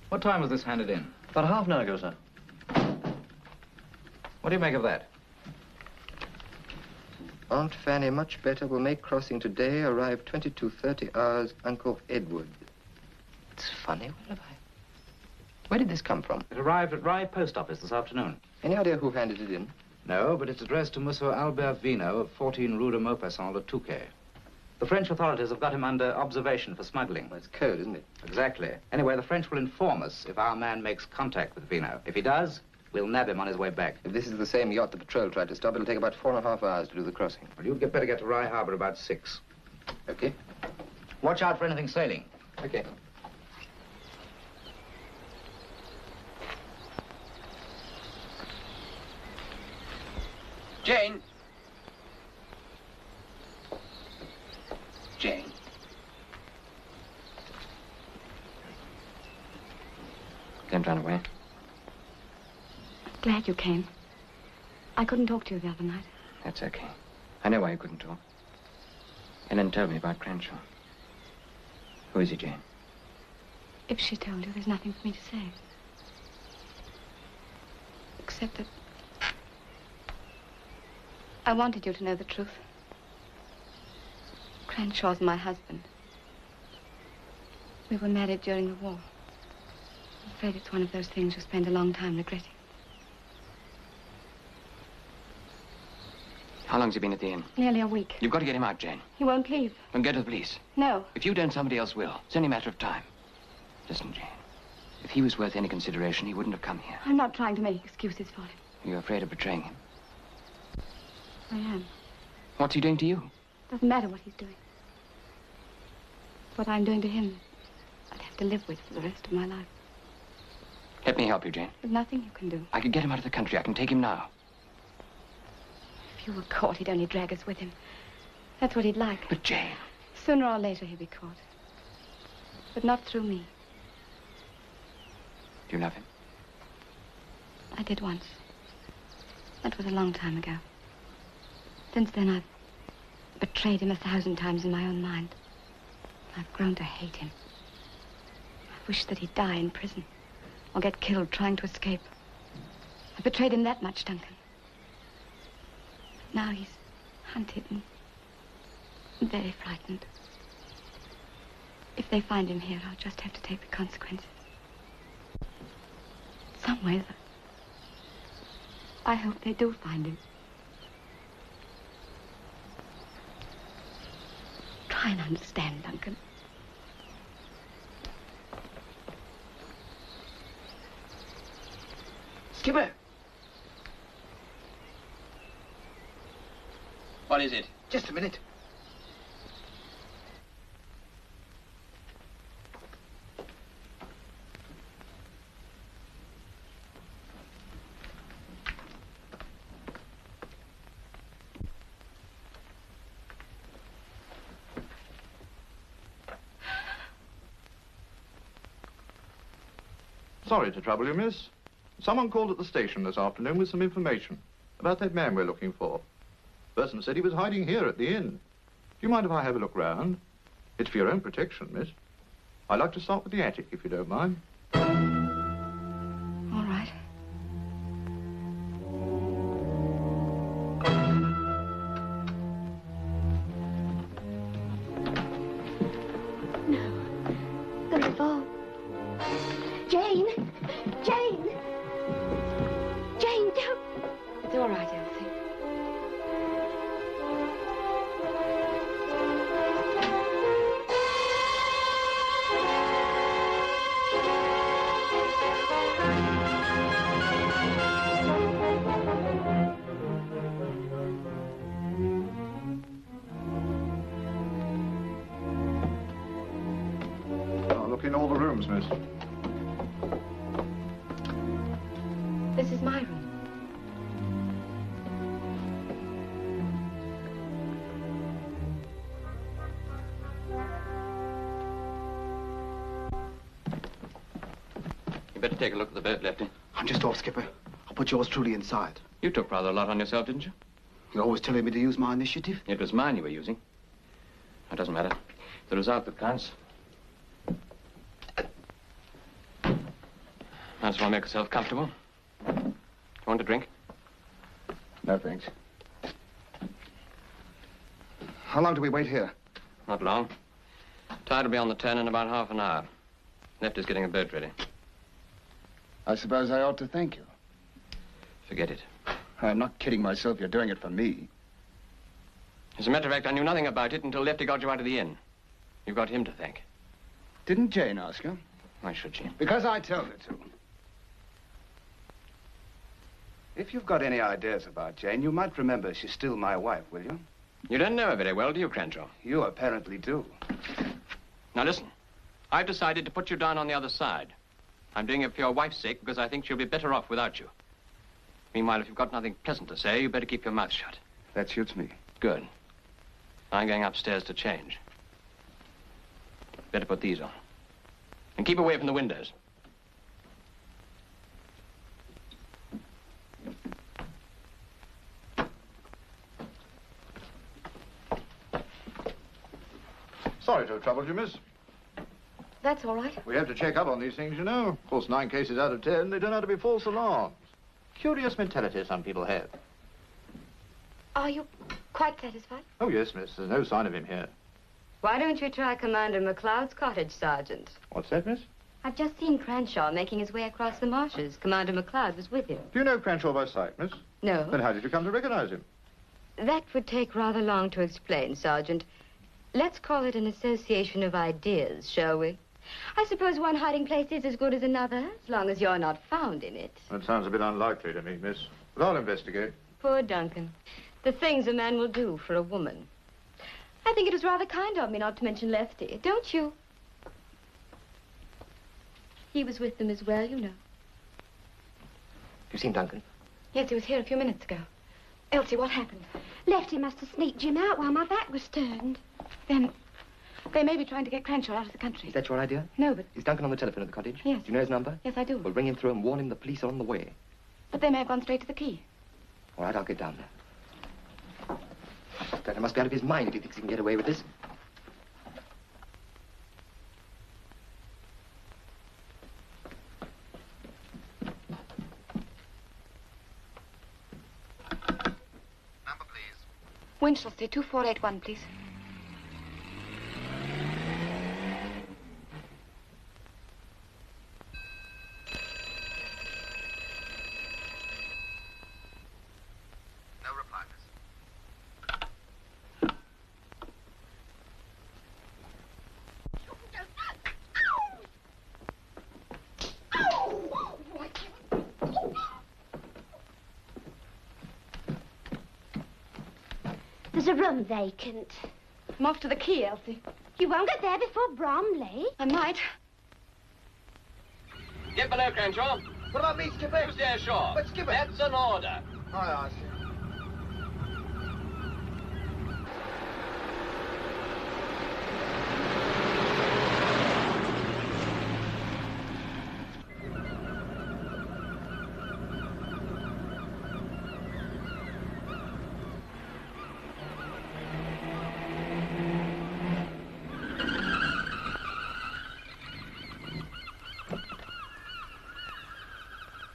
What time was this handed in? About half an hour ago, sir. What do you make of that? Aunt Fanny, much better, will make crossing today, arrive 22:30 hours, Uncle Edward. It's funny, what have I... Where did this come from? It arrived at Rye Post Office this afternoon. Any idea who handed it in? No, but it's addressed to Monsieur Albert Vino of 14 Rue de Maupassant, Le Touquet. The French authorities have got him under observation for smuggling. Well, it's code, isn't it? Exactly. Anyway, the French will inform us if our man makes contact with Vino. If he does, we'll nab him on his way back. If this is the same yacht the patrol tried to stop, it'll take about 4.5 hours to do the crossing. Well, you'd better get to Rye Harbor about 6. Okay. Watch out for anything sailing. Okay. Jane! Jane. James ran away. Glad you came. I couldn't talk to you the other night. That's okay. I know why you couldn't talk. Helen told me about Cranshaw. Who is he, Jane? If she told you, there's nothing for me to say. Except that I wanted you to know the truth. Cranshaw's my husband. We were married during the war. I'm afraid it's one of those things you spend a long time regretting. How long's he been at the inn? Nearly a week. You've got to get him out, Jane. He won't leave. Then get to the police. No. If you don't, somebody else will. It's only a matter of time. Listen, Jane. If he was worth any consideration, he wouldn't have come here. I'm not trying to make excuses for him. You're afraid of betraying him. I am. What's he doing to you? Doesn't matter what he's doing. What I'm doing to him, I'd have to live with for the rest of my life. Let me help you, Jane. There's nothing you can do. I could get him out of the country. I can take him now. If you were caught, he'd only drag us with him. That's what he'd like. But, Jane... Sooner or later, he'd be caught. But not through me. Do you love him? I did once. That was a long time ago. Since then, I've betrayed him 1,000 times in my own mind. I've grown to hate him. I wish that he'd die in prison or get killed trying to escape. I betrayed him that much, Duncan. But now he's hunted and very frightened. If they find him here, I'll just have to take the consequences. Some way, I hope they do find him. Try and understand, Duncan. Skipper! What is it? Just a minute. Sorry to trouble you, miss. Someone called at the station this afternoon with some information about that man we're looking for. The person said he was hiding here at the inn. Do you mind if I have a look round? It's for your own protection, miss. I'd like to start with the attic, if you don't mind. All right. in all the rooms, miss. This is my room. You better take a look at the boat, Lefty. I'm just off, Skipper. I'll put yours truly inside. You took rather a lot on yourself, didn't you? You're always telling me to use my initiative. It was mine you were using. It doesn't matter. The result that counts. Might as well make yourself comfortable. You want a drink? No, thanks. How long do we wait here? Not long. Tide will be on the turn in about half an hour. Lefty's getting a boat ready. I suppose I ought to thank you. Forget it. I'm not kidding myself. You're doing it for me. As a matter of fact, I knew nothing about it until Lefty got you out of the inn. You've got him to thank. Didn't Jane ask you? Why should she? Because I told her to. If you've got any ideas about Jane, you might remember she's still my wife, will you? You don't know her very well, do you, Crenshaw? You apparently do. Now listen, I've decided to put you down on the other side. I'm doing it for your wife's sake because I think she'll be better off without you. Meanwhile, if you've got nothing pleasant to say, you better keep your mouth shut. That suits me. Good. I'm going upstairs to change. Better put these on. And keep away from the windows. Sorry to have troubled you, miss. That's all right. We have to check up on these things, you know. Of course, 9 cases out of 10, they turn out to be false alarms. Curious mentality some people have. Are you quite satisfied? Oh, yes, miss. There's no sign of him here. Why don't you try Commander McLeod's cottage, Sergeant? What's that, miss? I've just seen Cranshaw making his way across the marshes. Commander McLeod was with him. Do you know Cranshaw by sight, miss? No. Then how did you come to recognize him? That would take rather long to explain, Sergeant. Let's call it an association of ideas, shall we? I suppose one hiding place is as good as another, as long as you're not found in it. That sounds a bit unlikely to me, miss. But I'll investigate. Poor Duncan. The things a man will do for a woman. I think it was rather kind of me not to mention Lefty, don't you? He was with them as well, you know. You seen Duncan? Yes, he was here a few minutes ago. Elsie, what happened? Lefty must have sneaked Jim out while my back was turned. Then they may be trying to get Crenshaw out of the country. Is that your idea? No, but... Is Duncan on the telephone at the cottage? Yes. Do you know his number? Yes, I do. Well, ring him through and warn him the police are on the way. But they may have gone straight to the quay. All right, I'll get down there. Duncan must be out of his mind if he thinks he can get away with this. Number, please. Winchelsea, 2481, please. No reply, miss. There's a room vacant. I'm off to the quay, Elsie. You won't get there before Bromley. I might. Get below, Crenshaw. What about me, Skipper? You stay ashore. But, Skipper... That's an order. Aye, aye, sir.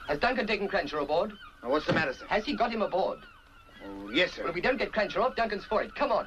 Has Duncan taken Crenshaw aboard? Now, what's the matter, sir? Has he got him aboard? Oh, yes, sir. Well, if we don't get Crenshaw off, Duncan's for it. Come on.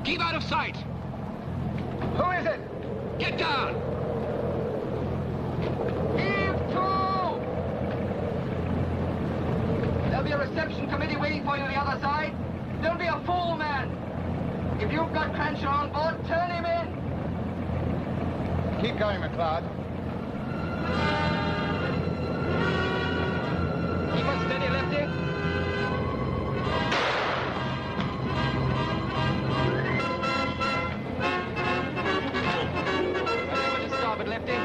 Keep out of sight! Who is it? Get down! Heave to! There'll be a reception committee waiting for you on the other side. Don't be a fool, man. If you've got Crenshaw on board, turn him in. Keep going, McLeod. Keep us steady, Lefty. Ready to starboard, Lefty.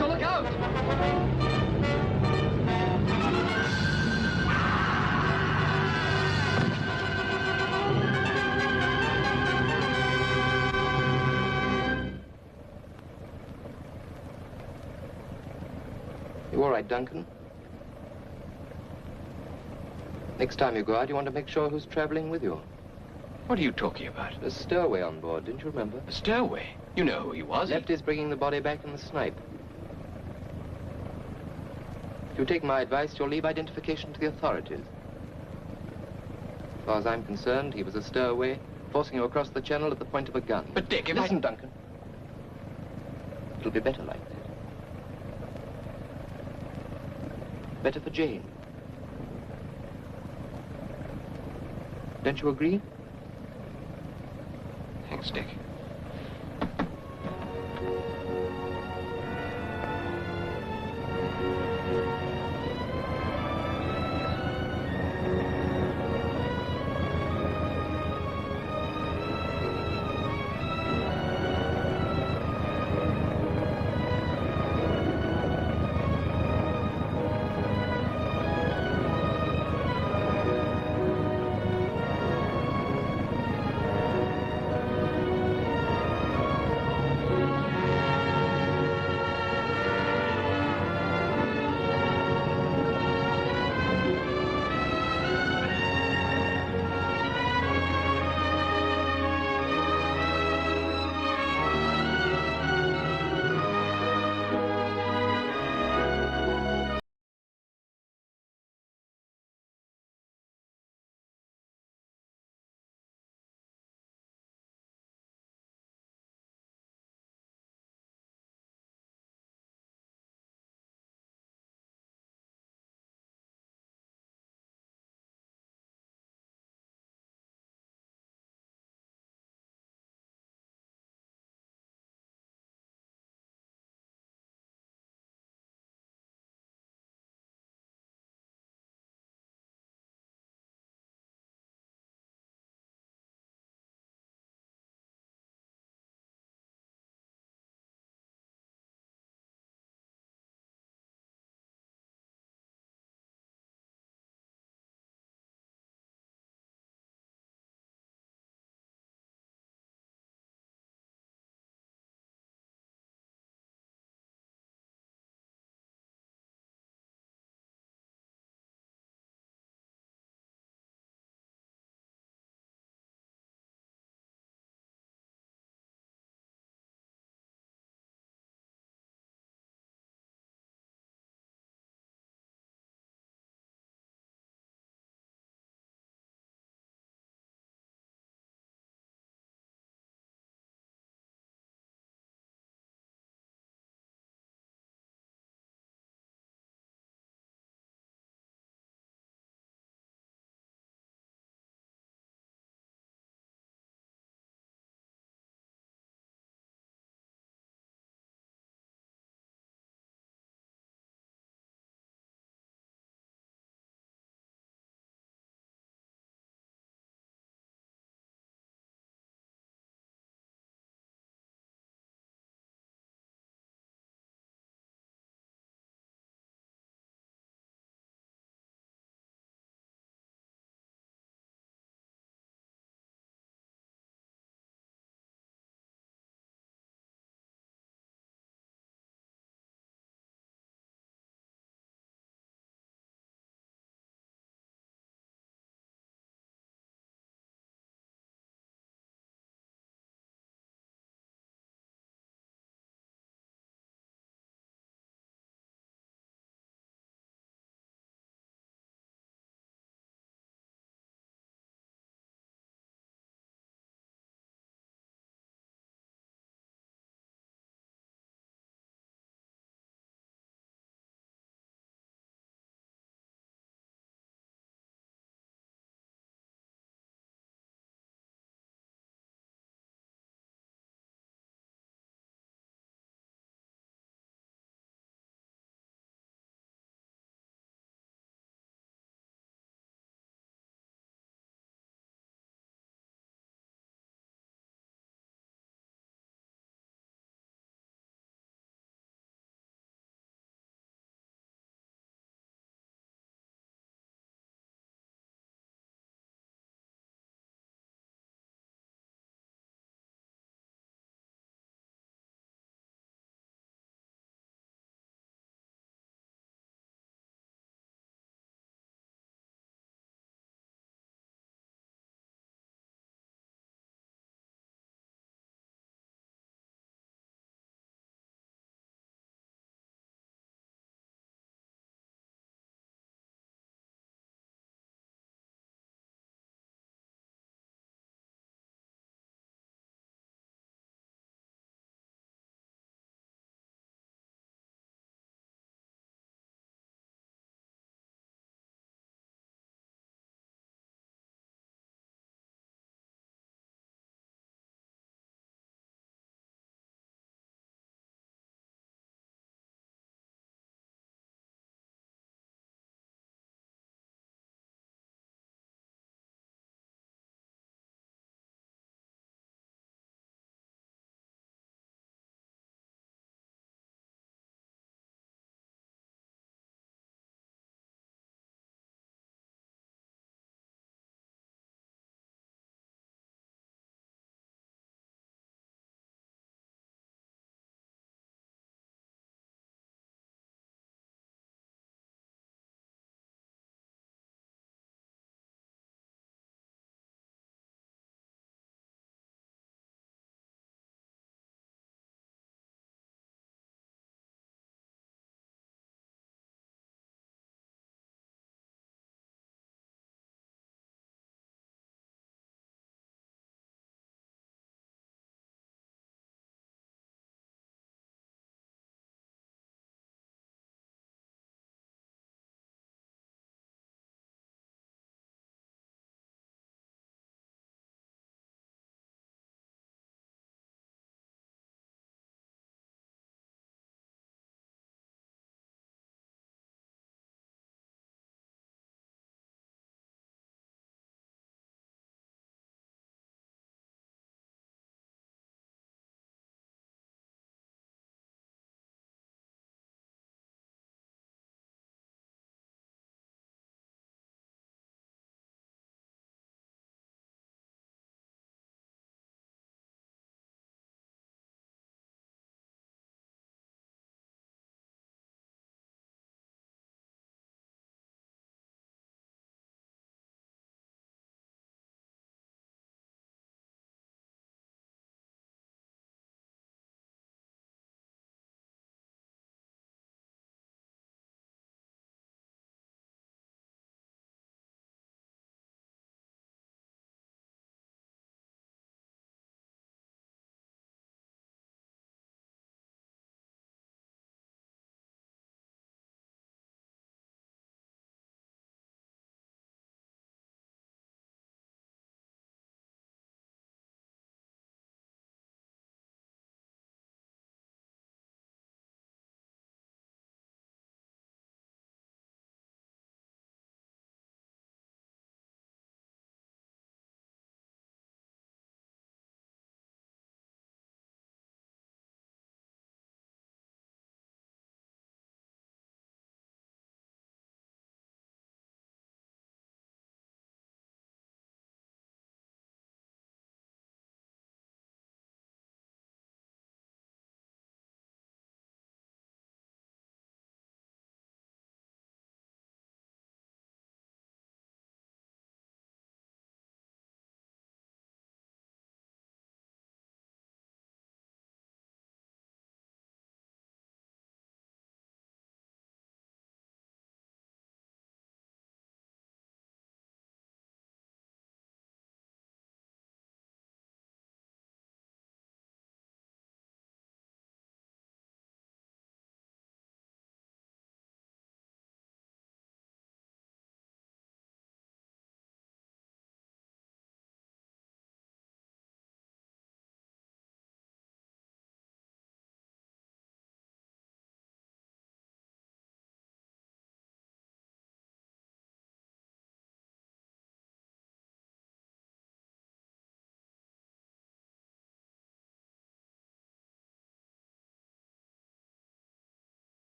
Look out! You all right, Duncan? Next time you go out, you want to make sure who's traveling with you. What are you talking about? There's a stowaway on board, didn't you remember? A stowaway? You know who he was. Lefty's bringing the body back in the snipe. If you take my advice, you'll leave identification to the authorities. As far as I'm concerned, he was a stowaway, forcing you across the channel at the point of a gun. But Dick, if Listen, Duncan. It'll be better like that. Better for Jane. Don't you agree? Thanks, Dick.